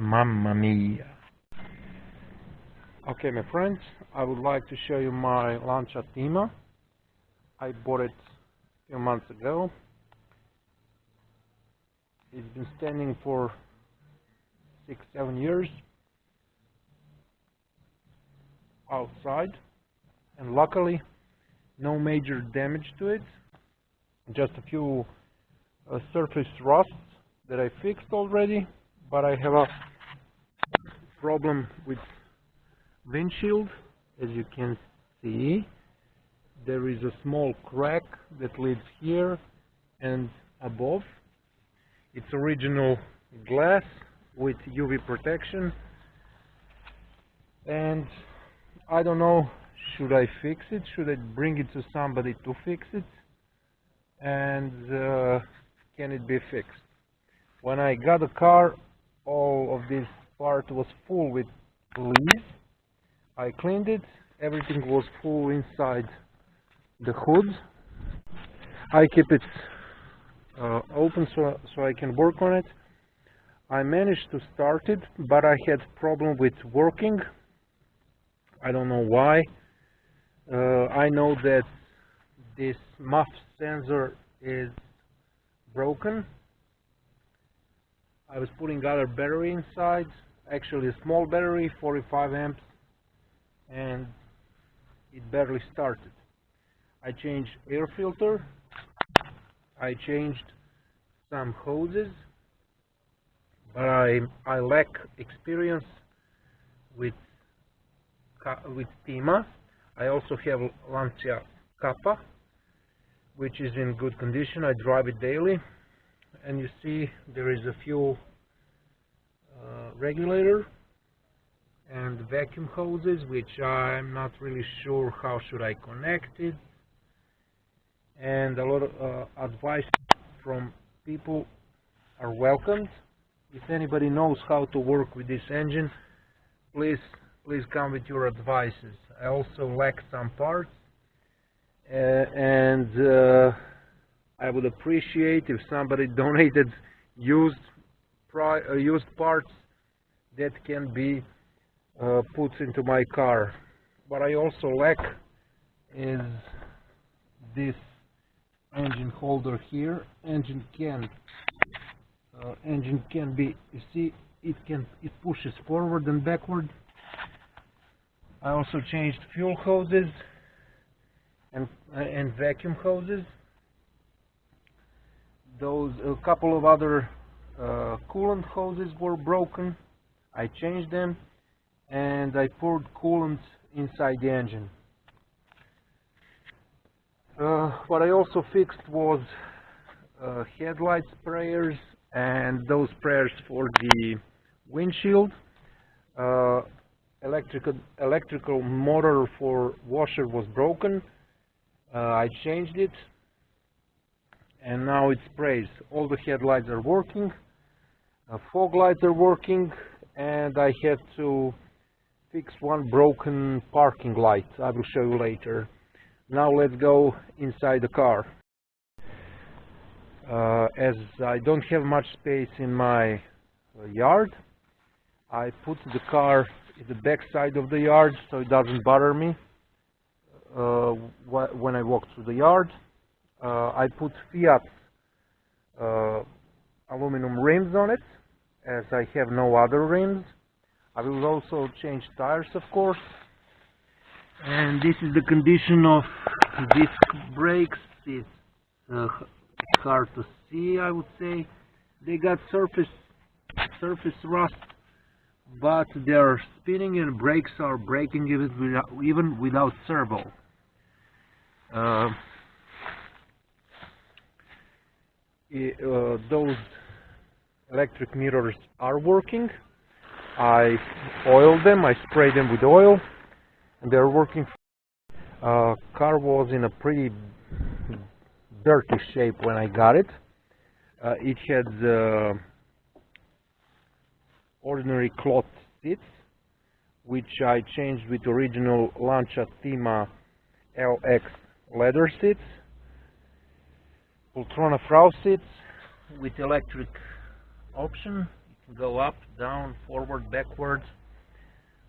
Mamma mia. Okay, my friends, I would like to show you my Lancia Thema. I bought it a few months ago. It's been standing for 6-7 years outside, and luckily no major damage to it, just a few surface rusts that I fixed already, but I have a problem with windshield. As you can see, there is a small crack that leads here and above. It's original glass with UV protection, and I don't know, should I fix it? Should I bring it to somebody to fix it? And can it be fixed? When I got the car, all of this part was full with leaves. I cleaned it, everything was full inside the hood. I keep it open so I can work on it. I managed to start it, but I had problem with working. I don't know why. I know that this muff sensor is broken. I was putting other battery inside, actually a small battery, 45 amps, and it barely started. I changed air filter, I changed some hoses, but I lack experience with Thema. I also have Lancia Thema, which is in good condition. I drive it daily, and you see there is a fuel regulator and vacuum hoses, which I'm not really sure how should I connect it, and a lot of advice from people are welcomed. If anybody knows how to work with this engine, please come with your advices. I also lack some parts, and I would appreciate if somebody donated used parts that can be put into my car. What I also lack is this engine holder here. Engine can be, you see, it pushes forward and backward. I also changed fuel hoses and vacuum hoses. A couple of other coolant hoses were broken. I changed them, and I poured coolant inside the engine. What I also fixed was headlight sprayers and those sprayers for the windshield. Electrical motor for washer was broken. I changed it, and now it sprays. All the headlights are working, fog lights are working, and I had to fix one broken parking light. I will show you later. Now let's go inside the car. As I don't have much space in my yard, I put the car in the back side of the yard so it doesn't bother me when I walk through the yard. I put Fiat aluminum rims on it, as I have no other rims. I will also change tires, of course. And this is the condition of disc brakes. It's hard to see, I would say. They got surface rust, but they are spinning and brakes are braking even without servo. Those electric mirrors are working. I oiled them, I sprayed them with oil, and they're working. Car was in a pretty dirty shape when I got it. It had ordinary cloth seats, which I changed with original Lancia Thema LX leather seats. Poltrona Frau seats with electric option. You go up, down, forward, backwards.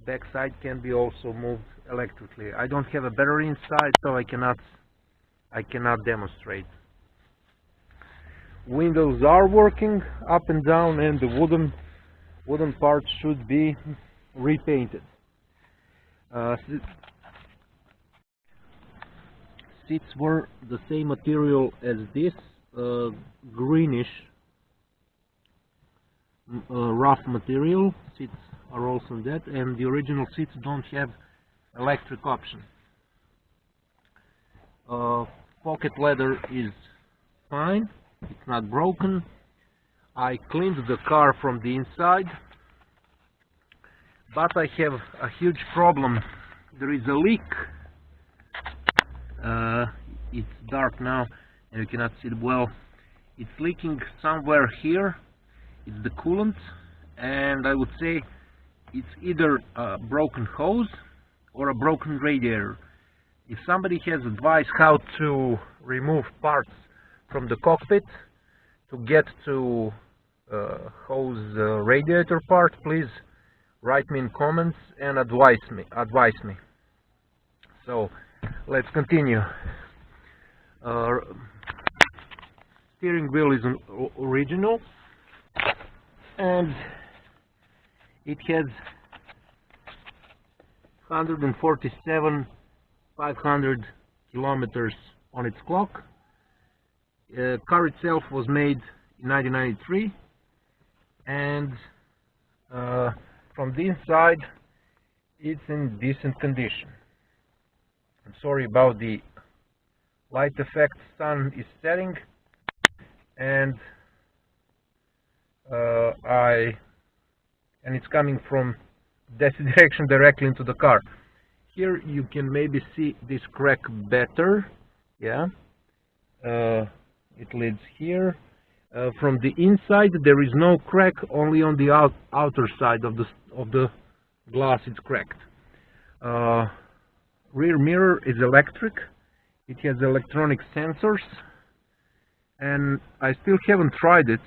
Backside can be also moved electrically. I don't have a battery inside, so I cannot demonstrate. Windows are working up and down, and the wooden parts should be repainted. Seats were the same material as this, greenish rough material. Seats are also that, and the original seats don't have electric option. Pocket leather is fine, it's not broken. I cleaned the car from the inside, but I have a huge problem. There is a leak. It's dark now and you cannot see it well. It's leaking somewhere here. It's the coolant, and I would say it's either a broken hose or a broken radiator. If somebody has advice how to remove parts from the cockpit to get to hose radiator part, please write me in comments and advise me. So let's continue. Steering wheel is original, and it has 147,500 kilometers on its clock. Car itself was made in 1993, and from the inside it's in decent condition. I'm sorry about the light effect. Sun is setting, and it's coming from that direction directly into the car. Here you can maybe see this crack better. Yeah, it leads here. From the inside there is no crack, only on the outer side of the glass it's cracked. Rear mirror is electric. It has electronic sensors, and I still haven't tried it,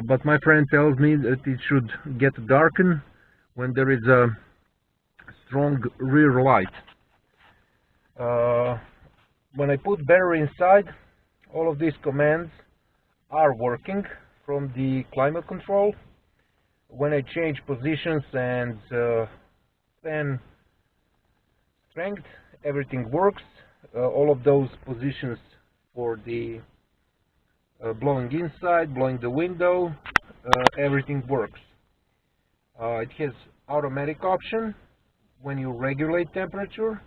but my friend tells me that it should get darkened when there is a strong rear light. When I put battery inside, all of these commands are working from the climate control. When I change positions and fan strength, everything works. All of those positions for the blowing inside, blowing the window, everything works. It has automatic option when you regulate temperature,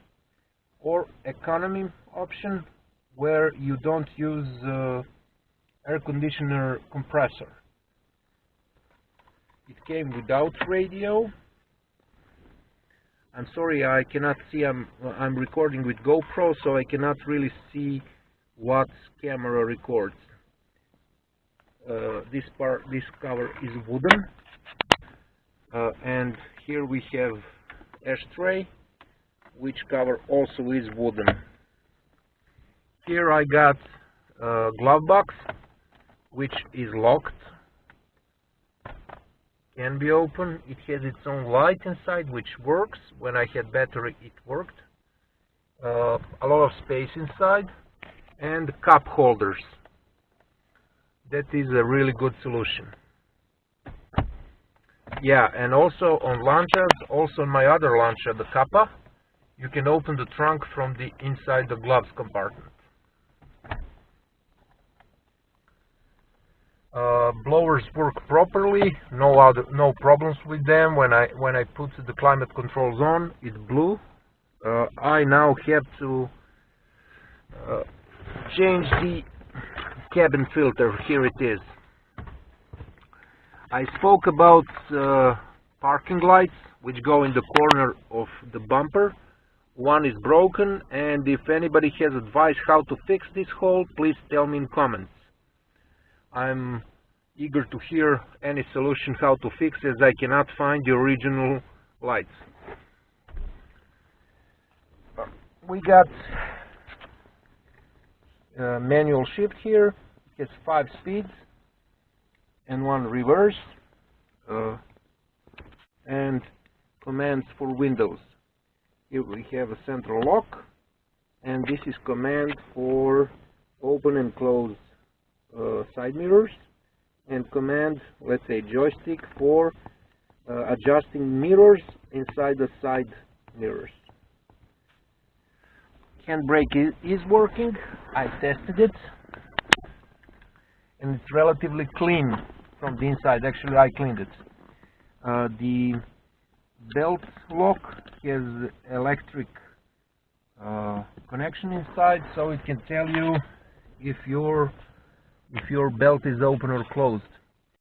or economy option where you don't use air conditioner compressor. It came without radio. I'm sorry, I cannot see. I'm recording with GoPro, so I cannot really see what camera records. This cover is wooden, and here we have ashtray, which cover also is wooden. Here I got a glove box, which is locked, can be open. It has its own light inside, which works. When I had battery, it worked. A lot of space inside, and cup holders. That is a really good solution. Yeah, and also on Lancias, also on my other Lancia, the Kappa, you can open the trunk from the inside the gloves compartment. Blowers work properly, no problems with them. When I put the climate controls on, it blew. I now have to change the cabin filter. Here it is. I spoke about parking lights which go in the corner of the bumper. One is broken, and if anybody has advice how to fix this hole, please tell me in comments. I'm eager to hear any solution how to fix, as I cannot find the original lights. We got manual shift here. It has 5 speeds, and one reverse, and commands for windows. Here we have a central lock, and this is command for open and close side mirrors, and command, let's say, joystick for adjusting mirrors inside the side mirrors. Handbrake is working. I tested it, and it's relatively clean from the inside. Actually, I cleaned it. The belt lock has electric connection inside, so it can tell you if your belt is open or closed.